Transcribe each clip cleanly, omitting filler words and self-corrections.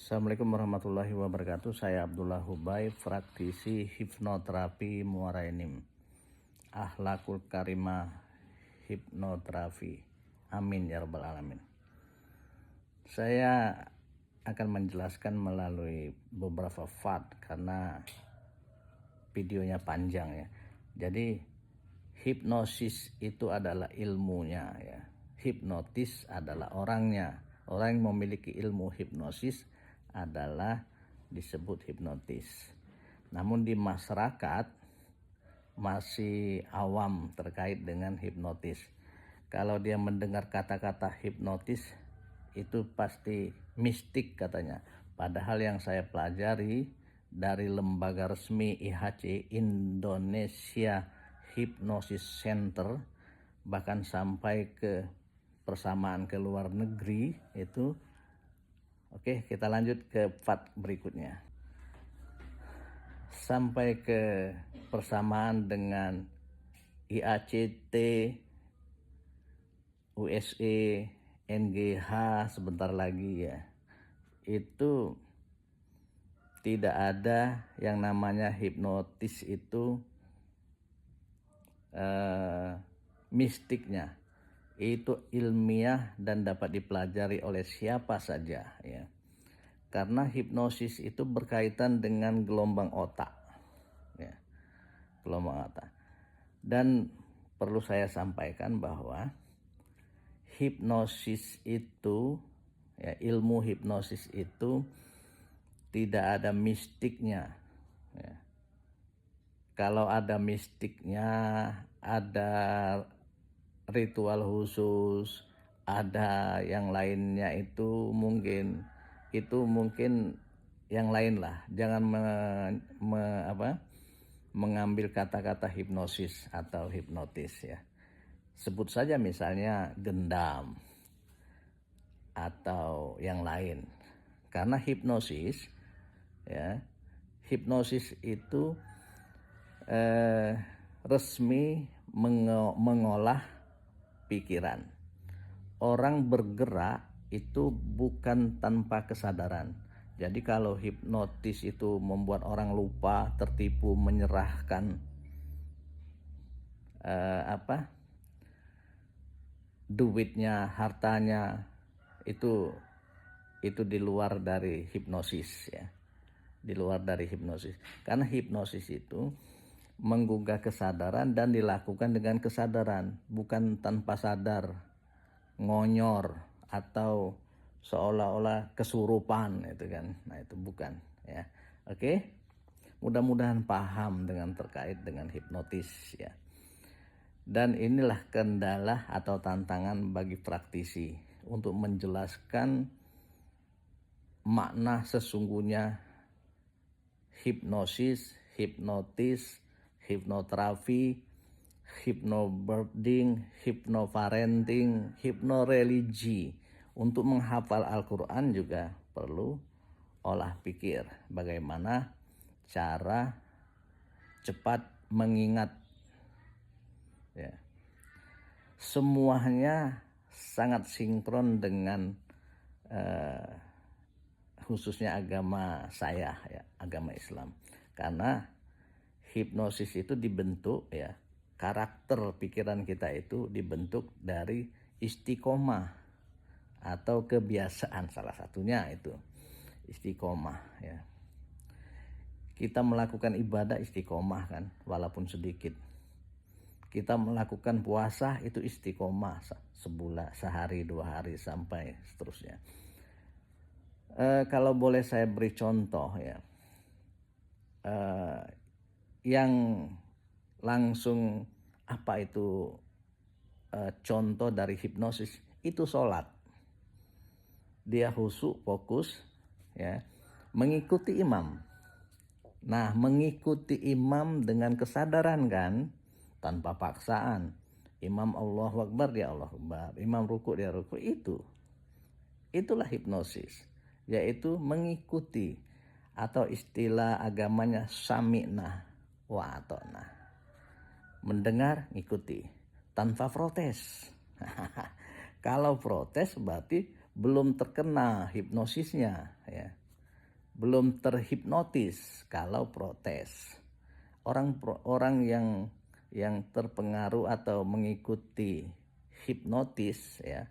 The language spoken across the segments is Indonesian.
Assalamualaikum warahmatullahi wabarakatuh. Saya Abdullah Hubay, praktisi hipnoterapi Muara Enim. Akhlakul karimah hipnoterapi. Amin ya rabbal alamin. Saya akan menjelaskan melalui beberapa part karena videonya panjang ya. Jadi hipnosis itu adalah ilmunya ya. Hipnotis adalah orangnya. Orang yang memiliki ilmu hipnosis adalah disebut hipnotis. Namun di masyarakat masih awam terkait dengan hipnotis. Kalau dia mendengar kata-kata hipnotis itu pasti mistik katanya. Padahal yang saya pelajari dari lembaga resmi IHC, Indonesia Hypnosis Center, bahkan sampai ke persamaan ke luar negeri itu. Oke, kita lanjut ke part berikutnya. Sampai ke persamaan dengan IACT, USE, NGH sebentar lagi ya. Itu tidak ada yang namanya hipnotis itu mistiknya. Itu ilmiah dan dapat dipelajari oleh siapa saja ya. Karena hipnosis itu berkaitan dengan gelombang otak ya. Gelombang otak. Dan perlu saya sampaikan bahwa hipnosis itu ya, ilmu hipnosis itu tidak ada mistiknya ya. Kalau ada mistiknya, ada ritual khusus, ada yang lainnya itu mungkin yang lain lah. Jangan mengambil kata-kata hipnosis atau hipnotis ya. Sebut saja misalnya gendam atau yang lain. Karena hipnosis ya, hipnosis itu resmi mengolah pikiran. Orang bergerak itu bukan tanpa kesadaran. Jadi kalau hipnotis itu membuat orang lupa, tertipu, menyerahkan duitnya, hartanya, itu di luar dari hipnosis ya. Di luar dari hipnosis. Karena hipnosis itu menggugah kesadaran dan dilakukan dengan kesadaran, bukan tanpa sadar, ngonyor atau seolah-olah kesurupan itu kan. Nah, itu bukan ya. Oke. Mudah-mudahan paham dengan terkait dengan hipnotis ya. Dan inilah kendala atau tantangan bagi praktisi untuk menjelaskan makna sesungguhnya hipnosis, hipnotis, hipnoterapi, hypnobirthing, hypnoparenting, hypnoreligi. Untuk menghafal Al-Quran juga perlu olah pikir. Bagaimana cara cepat mengingat ya. Semuanya sangat sinkron dengan khususnya agama saya ya, agama Islam. Karena hipnosis itu dibentuk ya, karakter pikiran kita itu dibentuk dari istiqomah atau kebiasaan, salah satunya itu istiqomah ya. Kita melakukan ibadah istiqomah kan, walaupun sedikit. Kita melakukan puasa itu istiqomah sebulan, sehari, 2 hari sampai seterusnya. Kalau boleh saya beri contoh ya, yang langsung apa itu contoh dari hipnosis itu sholat. Dia khusyuk, fokus ya, mengikuti imam. Nah, mengikuti imam dengan kesadaran kan, tanpa paksaan. Imam Allahu Akbar, dia Allahu Akbar. Imam ruku, dia ruku. Itulah hipnosis, yaitu mengikuti, atau istilah agamanya sami'na wa ata'na. Mendengar, ngikuti tanpa protes. Kalau protes berarti belum terkena hipnosisnya ya. belum terhipnotis kalau protes. Orang yang terpengaruh atau mengikuti hipnotis ya,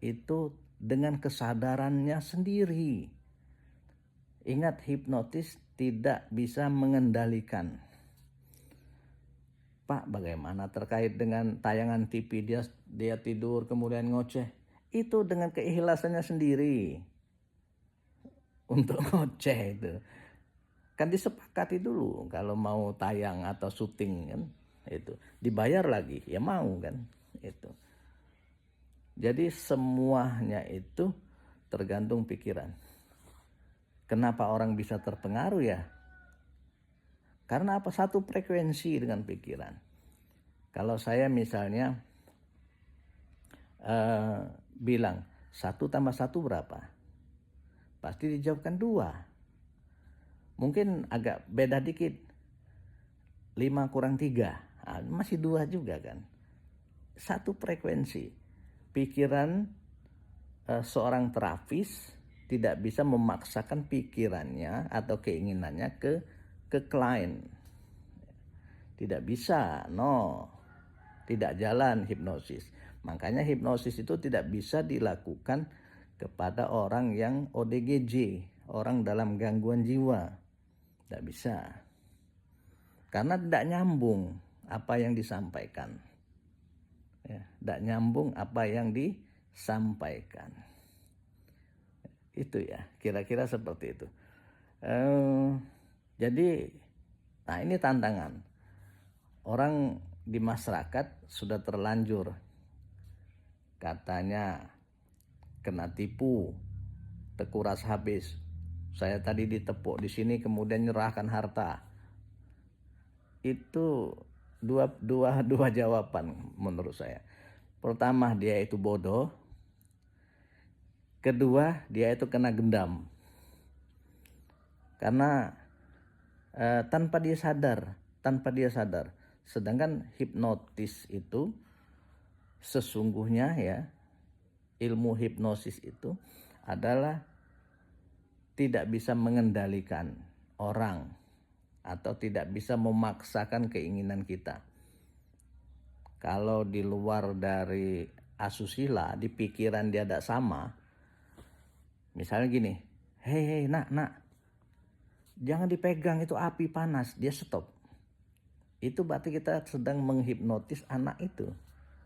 itu dengan kesadarannya sendiri. Ingat, hipnotis tidak bisa mengendalikan. Pak, bagaimana terkait dengan tayangan TV dia tidur kemudian ngoceh? Itu dengan keikhlasannya sendiri untuk ngoceh itu. Kan disepakati dulu kalau mau tayang atau syuting kan, itu dibayar lagi ya mau kan itu. Jadi semuanya itu tergantung pikiran. Kenapa orang bisa terpengaruh ya? Karena apa? Satu frekuensi dengan pikiran. Kalau saya misalnya bilang 1 tambah 1 berapa? Pasti dijawabkan 2. Mungkin agak beda dikit. 5 kurang 3. Masih 2 juga kan. Satu frekuensi. Pikiran seorang terapis tidak bisa memaksakan pikirannya atau keinginannya ke klien. Tidak bisa, no. Tidak jalan hipnosis. Makanya hipnosis itu tidak bisa dilakukan kepada orang yang ODGJ, orang dalam gangguan jiwa. Tidak bisa. Karena tidak nyambung apa yang disampaikan. Ya, tidak nyambung apa yang disampaikan. Itu ya, kira-kira seperti itu. Jadi, nah ini tantangan. Orang di masyarakat sudah terlanjur katanya kena tipu, terkuras habis. Saya tadi ditepuk di sini kemudian nyerahkan harta. Itu dua jawaban menurut saya. Pertama, dia itu bodoh. Kedua, dia itu kena gendam. Karena tanpa dia sadar. Sedangkan hipnotis itu sesungguhnya ya, ilmu hipnosis itu adalah tidak bisa mengendalikan orang atau tidak bisa memaksakan keinginan kita. Kalau di luar dari asusila, di pikiran dia tidak sama. Misalnya gini, hei nak, jangan dipegang, itu api panas. Dia stop. Itu berarti kita sedang menghipnotis anak itu.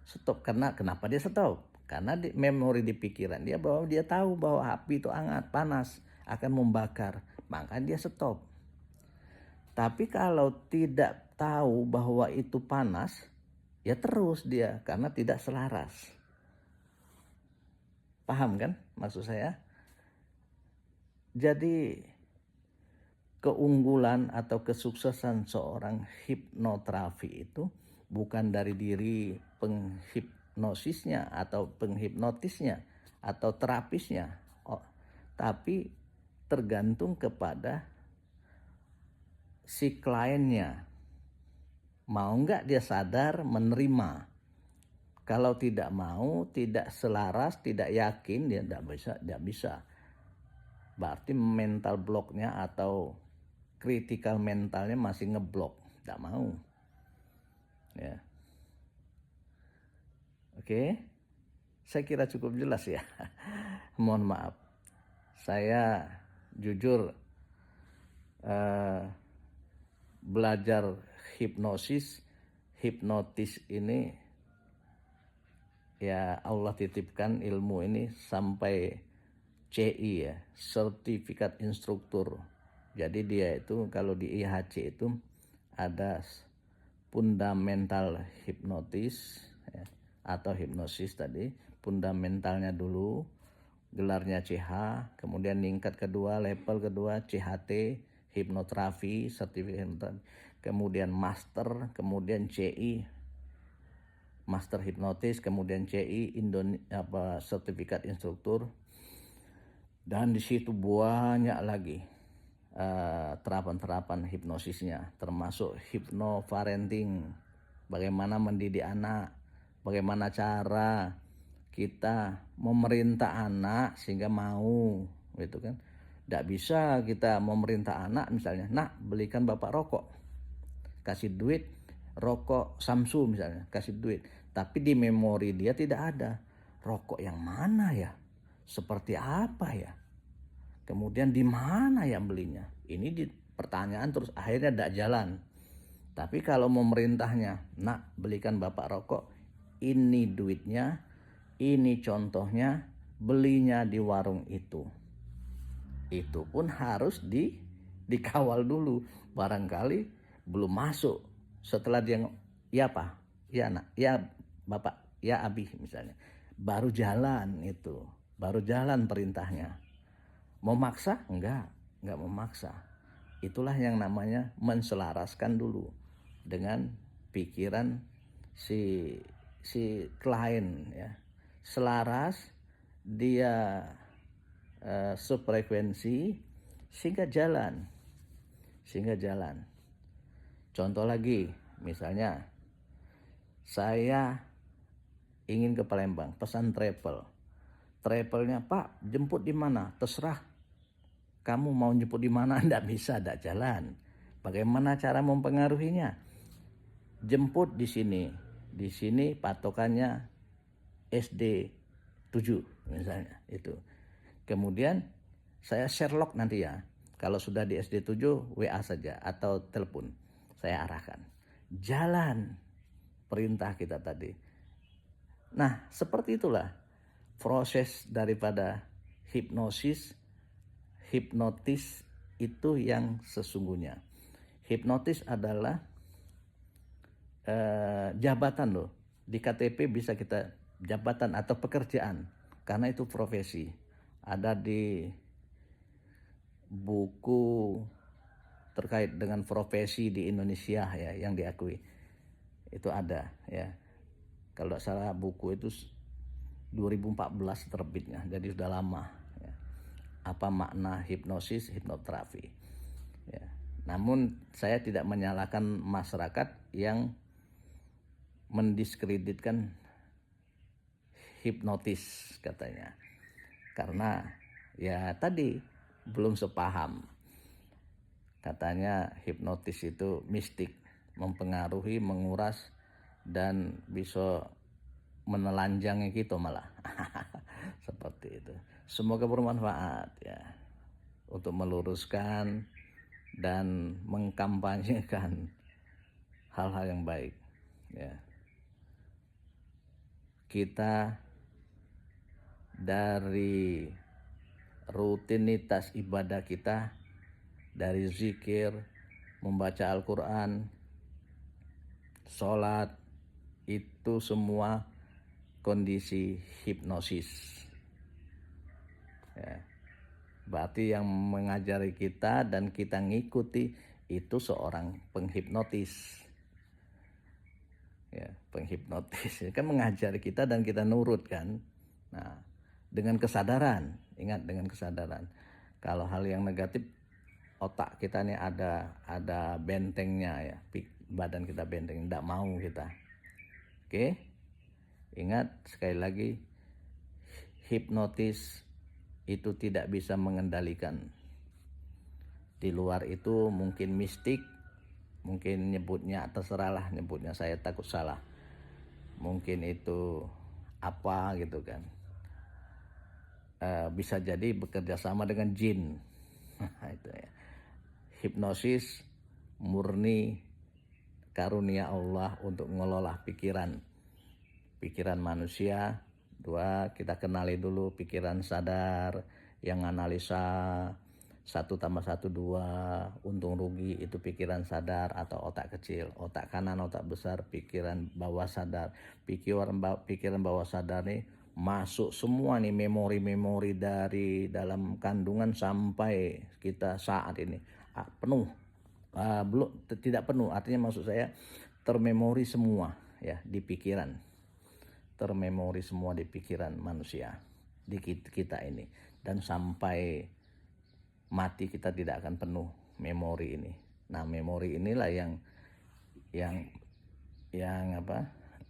Stop. Kenapa dia stop? Karena memori di pikiran dia bahwa dia tahu bahwa api itu hangat, panas, akan membakar. Maka dia stop. Tapi kalau tidak tahu bahwa itu panas, ya terus dia karena tidak selaras. Paham kan maksud saya? Jadi keunggulan atau kesuksesan seorang hipnoterapi itu bukan dari diri penghipnosisnya atau penghipnotisnya atau terapisnya, tapi tergantung kepada si kliennya. Mau nggak dia sadar menerima? Kalau tidak mau, tidak selaras, tidak yakin, dia tidak bisa. Berarti mental blocknya atau critical mentalnya masih ngeblok, tidak mau. Ya. Oke, saya kira cukup jelas ya. Mohon maaf, saya jujur belajar hipnotis ini ya Allah titipkan ilmu ini sampai CI ya, sertifikat instruktur. Jadi dia itu kalau di IHC itu ada fundamental hipnotis ya, atau hipnosis tadi, fundamentalnya dulu, gelarnya CH, kemudian tingkat kedua, level kedua CHT, hipnoterapi, sertifikat, kemudian master, kemudian CI, master hipnotis, kemudian CI, sertifikat instruktur, dan di situ banyak lagi terapan-terapan hipnosisnya, termasuk hypnoparenting, bagaimana mendidik anak, bagaimana cara kita memerintah anak sehingga mau, gitu kan. Tidak bisa kita memerintah anak misalnya, nak belikan bapak rokok, kasih duit, rokok Samsu misalnya, kasih duit. Tapi di memori dia tidak ada, rokok yang mana ya, seperti apa ya, kemudian di mana yang belinya. Ini pertanyaan terus, akhirnya tidak jalan. Tapi kalau memerintahnya, nak belikan bapak rokok, ini duitnya, ini contohnya, belinya di warung itu. Itu pun harus dikawal dulu. Barangkali belum masuk. Setelah dia, ya pak, ya nak, ya bapak, ya abi misalnya, baru jalan itu, baru jalan perintahnya. Mau maksa? Enggak memaksa. Itulah yang namanya menselaraskan dulu dengan pikiran si klien ya. Selaras, dia sefrekuensi sehingga jalan. Contoh lagi, misalnya saya ingin ke Palembang, pesan travelnya, Pak jemput di mana, terserah kamu mau jemput di mana. Tidak bisa, tidak jalan. Bagaimana cara mempengaruhinya? Jemput di sini patokannya SD 7 misalnya itu. Kemudian saya Sherlock nanti ya, kalau sudah di SD 7 WA saja atau telepon, saya arahkan. Jalan perintah kita tadi. Nah, seperti itulah proses daripada hipnotis itu yang sesungguhnya. Hipnotis adalah jabatan loh. Di KTP bisa kita jabatan atau pekerjaan, karena itu profesi. Ada di buku terkait dengan profesi di Indonesia ya, yang diakui itu ada ya. Kalau tidak salah buku itu 2014 terbitnya, jadi sudah lama ya. Apa makna hipnosis, hipnoterapi ya. Namun saya tidak menyalahkan masyarakat yang mendiskreditkan hipnotis katanya, karena ya tadi belum sepaham. Katanya hipnotis itu mistik, mempengaruhi, menguras, dan bisa menelanjangi kita malah. Seperti itu. Semoga bermanfaat ya, untuk meluruskan dan mengkampanyekan hal-hal yang baik ya. Kita dari rutinitas ibadah kita, dari zikir, membaca Al-Quran, sholat, itu semua kondisi hipnosis ya. Berarti yang mengajari kita dan kita ngikuti itu seorang penghipnotis ya. Penghipnotis kan mengajari kita dan kita nurut kan. Nah, dengan kesadaran, ingat, dengan kesadaran. Kalau hal yang negatif, otak kita nih ada bentengnya ya, badan kita benteng, tidak mau kita. Oke, ingat sekali lagi, hipnotis itu tidak bisa mengendalikan. Di luar itu mungkin mistik, mungkin nyebutnya terserahlah nyebutnya, saya takut salah. Mungkin itu apa gitu kan. Bisa jadi bekerja sama dengan jin. Itu ya. Hipnosis murni karunia Allah untuk mengelola pikiran manusia. Dua, kita kenali dulu pikiran sadar yang analisa 1+1 2, untung rugi, itu pikiran sadar atau otak kecil. Otak kanan, otak besar, pikiran bawah sadar. Pikiran bawah sadar nih masuk semua nih memori-memori dari dalam kandungan sampai kita saat ini penuh. Belum, tidak penuh, artinya maksud saya termemori semua ya di pikiran. Termemori semua di pikiran manusia di kita ini, dan sampai mati kita tidak akan penuh memori ini. Nah, memori inilah yang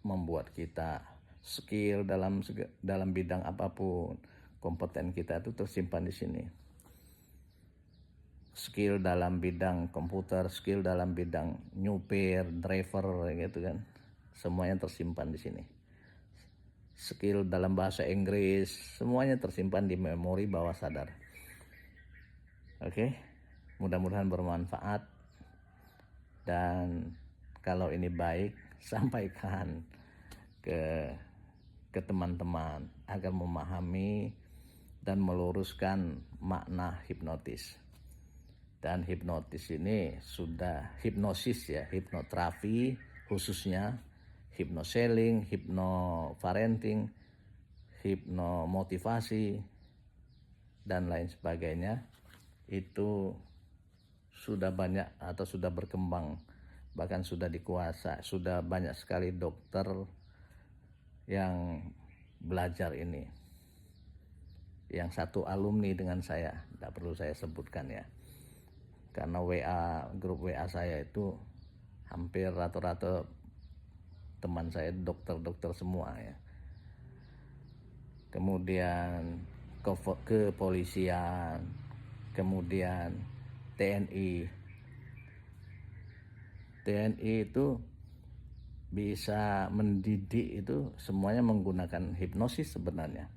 membuat kita skill dalam bidang apapun, kompeten kita itu tersimpan di sini. skill dalam bidang komputer, skill dalam bidang nyupir, driver gitu kan. Semuanya tersimpan di sini. Skill dalam bahasa Inggris, semuanya tersimpan di memori bawah sadar. Oke, mudah-mudahan bermanfaat, dan kalau ini baik, sampaikan ke teman-teman agar memahami dan meluruskan makna hipnotis. Dan hipnotis ini sudah hipnosis ya, hipnoterapi khususnya, hypnoselling, hypnoparenting, hipnomotivasi, dan lain sebagainya, itu sudah banyak atau sudah berkembang, bahkan sudah dikuasai, sudah banyak sekali dokter yang belajar ini. Yang satu alumni dengan saya, tidak perlu saya sebutkan ya, karena grup WA saya itu hampir rata-rata teman saya dokter-dokter semua ya. Kemudian kepolisian, kemudian TNI itu bisa mendidik, itu semuanya menggunakan hipnosis sebenarnya.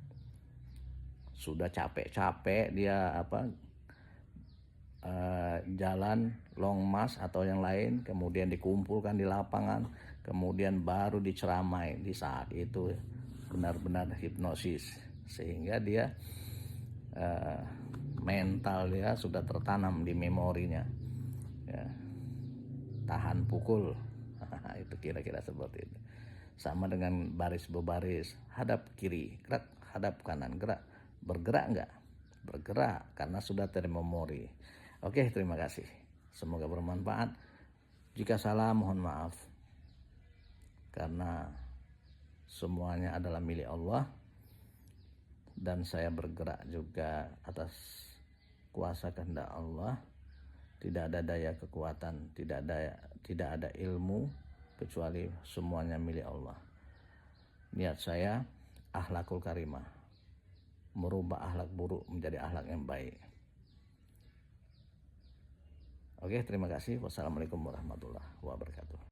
Sudah capek-capek dia jalan long march atau yang lain, kemudian dikumpulkan di lapangan, kemudian baru diceramai. Di saat itu benar-benar hipnosis, sehingga dia mental dia sudah tertanam di memorinya ya. Tahan pukul itu kira-kira seperti itu. Sama dengan baris berbaris, hadap kiri gerak, hadap kanan gerak. Bergerak enggak? Bergerak, karena sudah termemori. Oke, terima kasih, semoga bermanfaat. Jika salah mohon maaf, karena semuanya adalah milik Allah, dan saya bergerak juga atas kuasa kehendak Allah. Tidak ada daya kekuatan, tidak ada ilmu, kecuali semuanya milik Allah. Niat saya akhlakul karimah, merubah akhlak buruk menjadi akhlak yang baik. Oke, terima kasih. Wassalamualaikum warahmatullahi wabarakatuh.